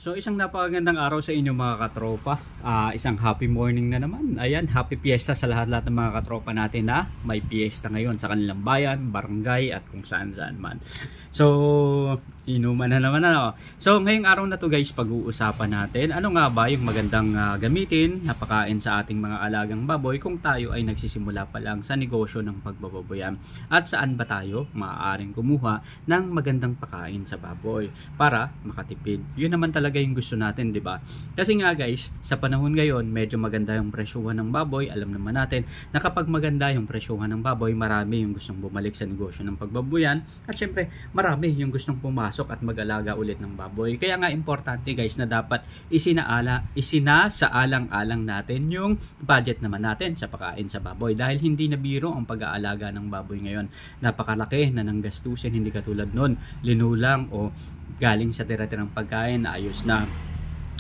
So isang napakagandang araw sa inyo mga katropa. Isang happy morning na naman. Ayan, happy fiesta sa lahat-lahat ng mga katropa natin na may fiesta ngayon sa kanilang bayan, barangay at kung saan-saan man. So, inuman na naman ano. So ngayong araw na to guys, pag-uusapan natin ano nga ba yung magandang gamitin na pakain sa ating mga alagang baboy kung tayo ay nagsisimula pa lang sa negosyo ng pagbababoyan. At saan ba tayo maaaring kumuha ng magandang pakain sa baboy para makatipid. Yun naman talaga yung gusto natin, di ba? Kasi nga guys, sa panahon ngayon, medyo maganda yung presyuhan ng baboy. Alam naman natin na kapag maganda yung presyuhan ng baboy, marami yung gustong bumalik sa negosyo ng pagbaboyan. At syempre, marami yung gustong pumasok at mag-alaga ulit ng baboy. Kaya nga importante guys na dapat isinasaalang-alang natin yung budget naman natin sa pagkain sa baboy. Dahil hindi na biro ang pag-aalaga ng baboy ngayon. Napakalaki na ng gastusin, hindi katulad nun, linulang o galing sa tira-tirang pagkain na ayos na.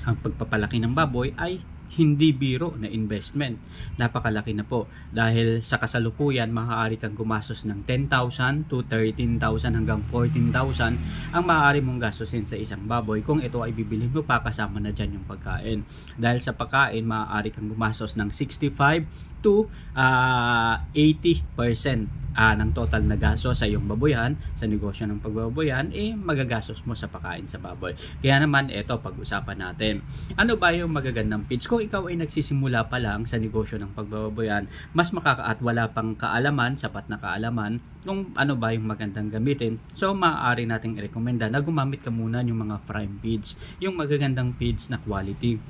Ang pagpapalaki ng baboy ay hindi biro na investment. Napakalaki na po dahil sa kasalukuyan maaari kang gumastos ng 10,000 to 13,000 hanggang 14,000 ang maaari mong gastusin sa isang baboy kung ito ay bibilhin mo pa kasama na dyan yung pagkain. Dahil sa pagkain maaari kang gumastos ng 65 to 80% ng total na gastos sa iyong baboyan, sa negosyo ng pagbababoyan, magagastos mo sa pagkain sa baboy. Kaya naman, ito, pag-usapan natin. Ano ba yung magagandang feeds? Kung ikaw ay nagsisimula pa lang sa negosyo ng pagbababoyan, mas at wala pang kaalaman, sapat na kaalaman, kung ano ba yung magandang gamitin, so maaari nating i-recommenda na gumamit ka muna yung mga prime feeds, yung magagandang feeds na quality.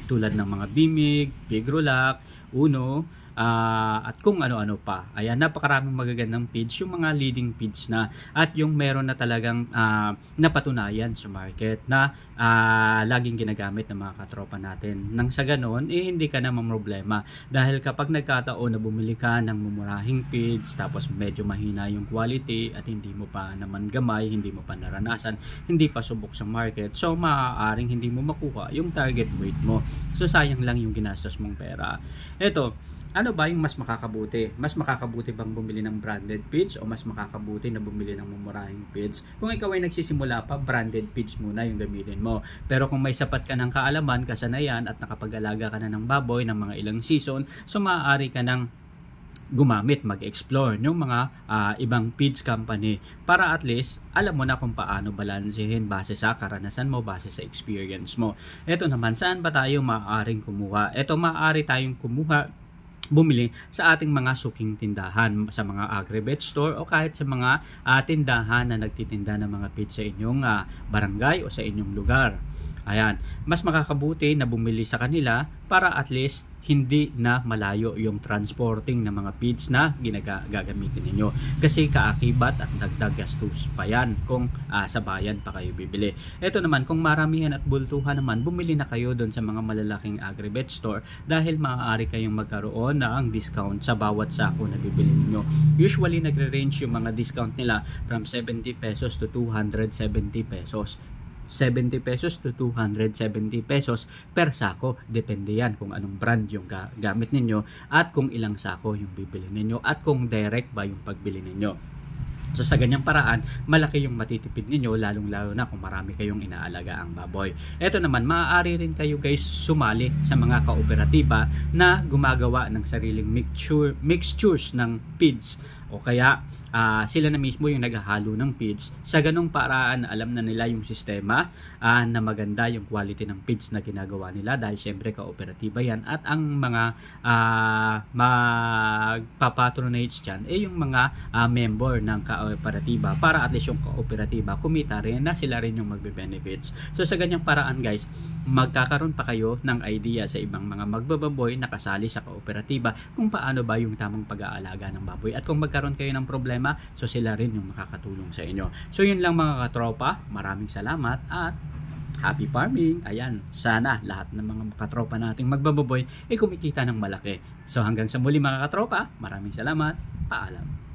Tulad ng mga Bimig, Big Rulac, Uno, at kung ano-ano pa. Ayan, napakaraming magagandang feeds, yung mga leading feeds na at yung meron na talagang napatunayan sa market na laging ginagamit ng mga katropa natin. Nang sa ganon, hindi ka na mamroblema. Dahil kapag nagkataon na bumili ka ng mumurahing feeds, tapos medyo mahina yung quality at hindi mo pa naman gamay, hindi mo pa naranasan, hindi pa subok sa market, so maaaring hindi mo makuha yung target weight mo. So sayang lang yung ginastos mong pera. Ito, ano ba yung mas makakabuti? Mas makakabuti bang bumili ng branded feeds o mas makakabuti na bumili ng mumurahing feeds? Kung ikaw ay nagsisimula pa, branded feeds muna yung gamitin mo. Pero kung may sapat ka ng kaalaman, kasanayan at nakapag-alaga ka na ng baboy ng mga ilang season, so maaari ka ng gumamit, mag-explore ng mga ibang feeds company para at least alam mo na kung paano balansehin base sa karanasan mo, base sa experience mo. Ito naman, saan ba tayo maaaring kumuha? Ito, maaari tayong bumili sa ating mga suking tindahan, sa mga agri-vet store o kahit sa mga tindahan na nagtitinda ng mga feeds sa inyong barangay o sa inyong lugar. Ayan, mas makakabuti na bumili sa kanila para at least hindi na malayo yung transporting ng mga feeds na gagamitin ninyo. Kasi kaakibat at dagdag gastos pa yan kung sa bayan pa kayo bibili. Ito naman, kung maramihan at bultuhan naman, bumili na kayo doon sa mga malalaking agri-vet store dahil maaari kayong magkaroon ng discount sa bawat sako na bibili niyo. Usually, nagre-range yung mga discount nila from 70 pesos to 270 pesos. 70 pesos to 270 pesos per sako. Depende yan kung anong brand yung gamit ninyo at kung ilang sako yung bibili ninyo at kung direct ba yung pagbili ninyo. So sa ganyang paraan, malaki yung matitipid ninyo, lalong-lalo na kung marami kayong inaalaga ang baboy. Ito naman, maaari rin kayo guys sumali sa mga kooperatiba na gumagawa ng sariling mixtures ng feeds o kaya sila na mismo yung naghahalo ng feeds. Sa ganung paraan, alam na nila yung sistema na maganda yung quality ng feeds na ginagawa nila dahil syempre kooperatiba yan at ang mga magpapatronage dyan yung mga member ng kooperatiba para at least yung kooperatiba kumita rin na sila rin yung magbe-benefits. So sa ganyang paraan guys, magkakaroon pa kayo ng idea sa ibang mga magbababoy na kasali sa kooperatiba kung paano ba yung tamang pag-aalaga ng baboy at kung magkaroon kayo ng problema, so sila rin yung makakatulong sa inyo. So yun lang mga katropa, maraming salamat at happy farming. Ayan, sana lahat ng mga katropa nating magbababoy kumikita ng malaki. So hanggang sa muli mga katropa, maraming salamat, paalam.